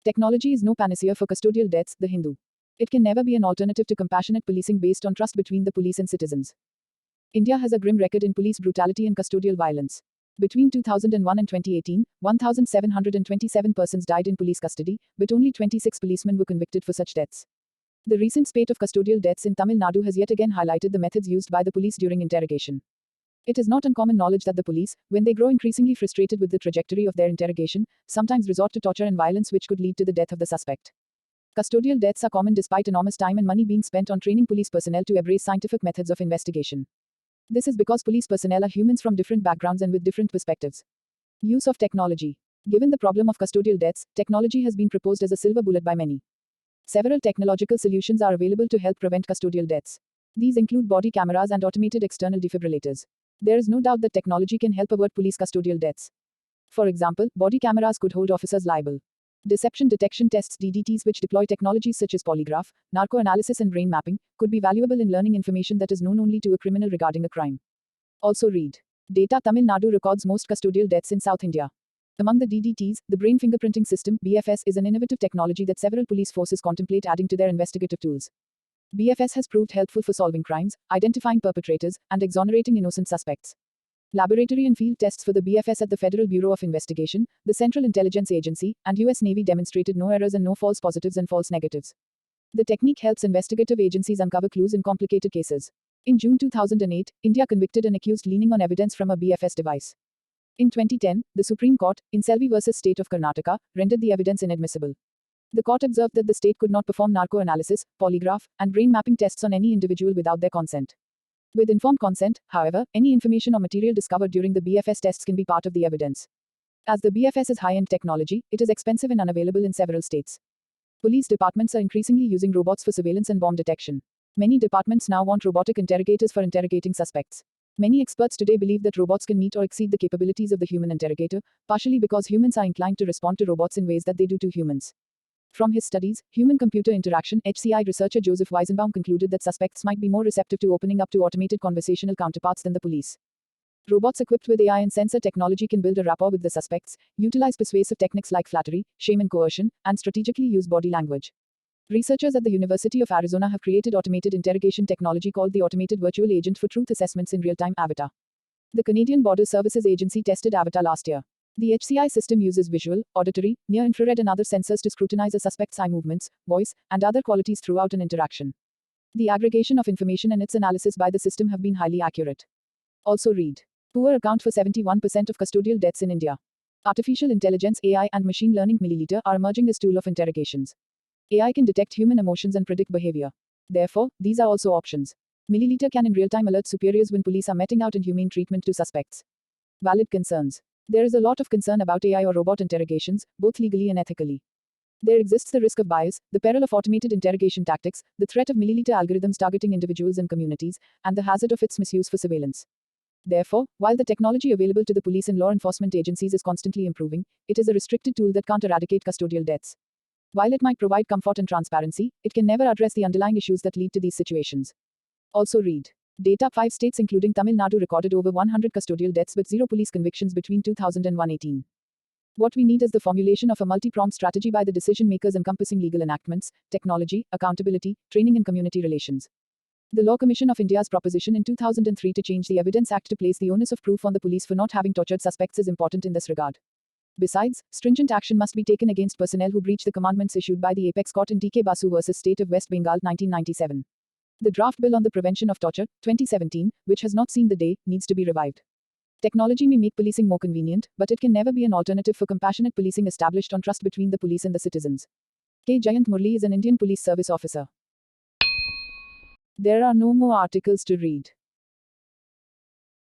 Technology is no panacea for custodial deaths, The Hindu. It can never be an alternative to compassionate policing based on trust between the police and citizens. India has a grim record in police brutality and custodial violence. Between 2001 and 2018, 1,727 persons died in police custody, but only 26 policemen were convicted for such deaths. The recent spate of custodial deaths in Tamil Nadu has yet again highlighted the methods used by the police during interrogation. It is not uncommon knowledge that the police, when they grow increasingly frustrated with the trajectory of their interrogation, sometimes resort to torture and violence which could lead to the death of the suspect. Custodial deaths are common despite enormous time and money being spent on training police personnel to embrace scientific methods of investigation. This is because police personnel are humans from different backgrounds and with different perspectives. Use of technology. Given the problem of custodial deaths, technology has been proposed as a silver bullet by many. Several technological solutions are available to help prevent custodial deaths. These include body cameras and automated external defibrillators. There is no doubt that technology can help avert police custodial deaths. For example, body cameras could hold officers liable. Deception detection tests DDTs, which deploy technologies such as polygraph, narco-analysis and brain mapping, could be valuable in learning information that is known only to a criminal regarding a crime. Also read. Data. Tamil Nadu records most custodial deaths in South India. Among the DDTs, the brain fingerprinting system, BFS, is an innovative technology that several police forces contemplate adding to their investigative tools. BFS has proved helpful for solving crimes, identifying perpetrators, and exonerating innocent suspects. Laboratory and field tests for the BFS at the Federal Bureau of Investigation, the Central Intelligence Agency, and US Navy demonstrated no errors and no false positives and false negatives. The technique helps investigative agencies uncover clues in complicated cases. In June 2008, India convicted an accused leaning on evidence from a BFS device. In 2010, the Supreme Court, in Selvi vs. State of Karnataka, rendered the evidence inadmissible. The court observed that the state could not perform narco-analysis, polygraph, and brain mapping tests on any individual without their consent. With informed consent, however, any information or material discovered during the BFS tests can be part of the evidence. As the BFS is high-end technology, it is expensive and unavailable in several states. Police departments are increasingly using robots for surveillance and bomb detection. Many departments now want robotic interrogators for interrogating suspects. Many experts today believe that robots can meet or exceed the capabilities of the human interrogator, partially because humans are inclined to respond to robots in ways that they do to humans. From his studies, Human-Computer Interaction, HCI researcher Joseph Weizenbaum concluded that suspects might be more receptive to opening up to automated conversational counterparts than the police. Robots equipped with AI and sensor technology can build a rapport with the suspects, utilize persuasive techniques like flattery, shame and coercion, and strategically use body language. Researchers at the University of Arizona have created automated interrogation technology called the Automated Virtual Agent for truth assessments in real-time Avatar. The Canadian Border Services Agency tested Avatar last year. The HCI system uses visual, auditory, near-infrared and other sensors to scrutinize a suspect's eye movements, voice, and other qualities throughout an interaction. The aggregation of information and its analysis by the system have been highly accurate. Also read. Poor account for 71% of custodial deaths in India. Artificial intelligence (AI) and machine learning milliliter are emerging as tool of interrogations. AI can detect human emotions and predict behavior. Therefore, these are also options. Milliliter can in real time alert superiors when police are meting out inhumane treatment to suspects. Valid concerns. There is a lot of concern about AI or robot interrogations, both legally and ethically. There exists the risk of bias, the peril of automated interrogation tactics, the threat of milliliter algorithms targeting individuals and communities, and the hazard of its misuse for surveillance. Therefore, while the technology available to the police and law enforcement agencies is constantly improving, it is a restricted tool that can't eradicate custodial deaths. While it might provide comfort and transparency, it can never address the underlying issues that lead to these situations. Also read. Data. 5 states including Tamil Nadu recorded over 100 custodial deaths but 0 police convictions between 2000 and 118. What we need is the formulation of a multi-pronged strategy by the decision makers encompassing legal enactments, technology, accountability, training and community relations. The Law Commission of India's proposition in 2003 to change the Evidence Act to place the onus of proof on the police for not having tortured suspects is important in this regard. Besides, stringent action must be taken against personnel who breach the commandments issued by the Apex Court in TK Basu vs. State of West Bengal 1997. The draft bill on the prevention of torture, 2017, which has not seen the day, needs to be revived. Technology may make policing more convenient, but it can never be an alternative for compassionate policing established on trust between the police and the citizens. Jayanth Murali is an Indian Police Service officer. There are no more articles to read.